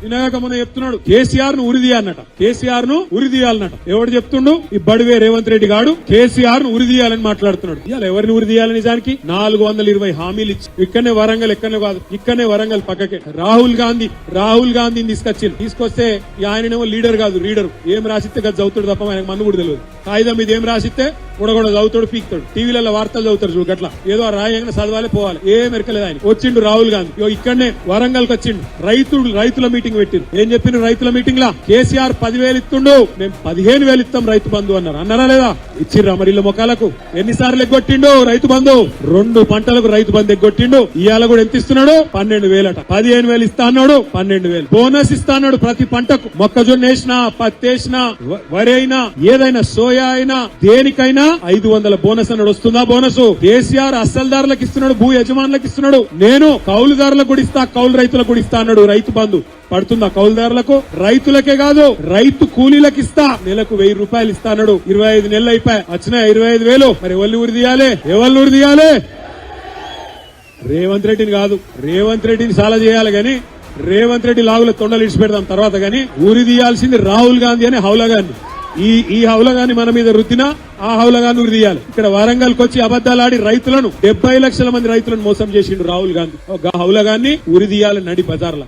వినాయక మొన్న చెప్తున్నాడు కేసీఆర్ ను ఉరిదీయాలన్నట, కేసీఆర్ ను ఉరిదీయాలన్నట. ఎవడు చెప్తుండు? ఈ బడివే రేవంత్ రెడ్డి గాడు కేసీఆర్ ను ఉరిదీయాలని మాట్లాడుతున్నాడు. ఇవాళ ఎవరిని ఉరిదీయాలని? నిజానికి 420 హామీలు ఇచ్చి ఇక్కడనే వరంగల్, ఎక్కడనే కాదు ఇక్కడనే వరంగల్ పక్కకే రాహుల్ గాంధీని తీసుకొస్తే ఆయననేమో లీడర్ కాదు రీడర్. ఏం రాసిస్తే గది చదువుతాడు తప్ప ఆయనకు మన్ను కూడా తెలియదు. కాగితం మీద ఏం రాసిస్తే కూడా చదువుతాడు, పీక్తాడు. టీవీలలో వార్తలు చదువుతాడు చూడు గట్లా. ఏదో రాయంగా చదవాలి పోవాలి, ఏం ఎరకలేదు ఆయన. వచ్చిండు రాహుల్ గాంధీ ఇక్కడనే వరంగల్ కి వచ్చిండు. రైతుల మీటింగ్ పెట్టిండు. ఏం చెప్పిండు రైతుల మీటింగ్ లా? కేసీఆర్ 10,000 ఇస్తుండు, మేము 15,000 ఇస్తాం రైతు బంధు అన్నారా లేదా? ఇచ్చిర్రా మరి ఇళ్ళ మొక్కలకు? ఎన్నిసార్లు ఎగ్గొట్టిండు రైతు బంధు? 2 పంటలకు రైతు బంధు ఎగ్గొట్టిండు. ఇవాళ కూడా ఎంత ఇస్తున్నాడు? 12,000 అట. 15,000 ఇస్తా అన్నాడు, 12,000 బోనస్ ఇస్తా అన్నాడు. ప్రతి పంటకు మొక్కజొన్న వేసినా, పత్తి వేసినా, వరి అయినా, ఏదైనా సోయా అయినా, దేనికైనా 500 బోనస్ అన్నాడు. వస్తుందా బోనస్? కేసీఆర్ అస్సల్దారులకు ఇస్తున్నాడు, భూ యజమానులకు ఇస్తున్నాడు. నేను కౌలుదారులకు కూడా ఇస్తా, కౌలు రైతులకు కూడా ఇస్తా అన్నాడు. రైతు బంధు పడుతుందా కౌలుదారులకు? రైతులకే కాదు రైతు కూలీలకు ఇస్తా, నెలకు 1,000 రూపాయలు ఇస్తా అన్నాడు. 25 నెలలు అయిపోయి వచ్చినాయి 25,000. మరి ఎవరిని ఉరి తీయాలి? రేవంత్ రెడ్డిని కాదు. రేవంత్ రెడ్డిని చాలా చేయాలి గాని రేవంత్ రెడ్డి లాగుల తొండలు ఇడిచి పెడదాం తర్వాత. గాని ఉరి తీయాల్సింది రాహుల్ గాంధీ అని హౌలగాన్ని. ఈ హౌలగాన్ని మన మీద రుద్దినా ఆ హౌలగాన్ని ఉరి తీయాలి. ఇక్కడ వరంగల్ వచ్చి అబద్దాలాడి రైతులను 70 లక్షల మంది రైతులను మోసం చేసిండు రాహుల్ గాంధీ. హౌలగాన్ని ఉరి తీయాలి నడి బజార్ల.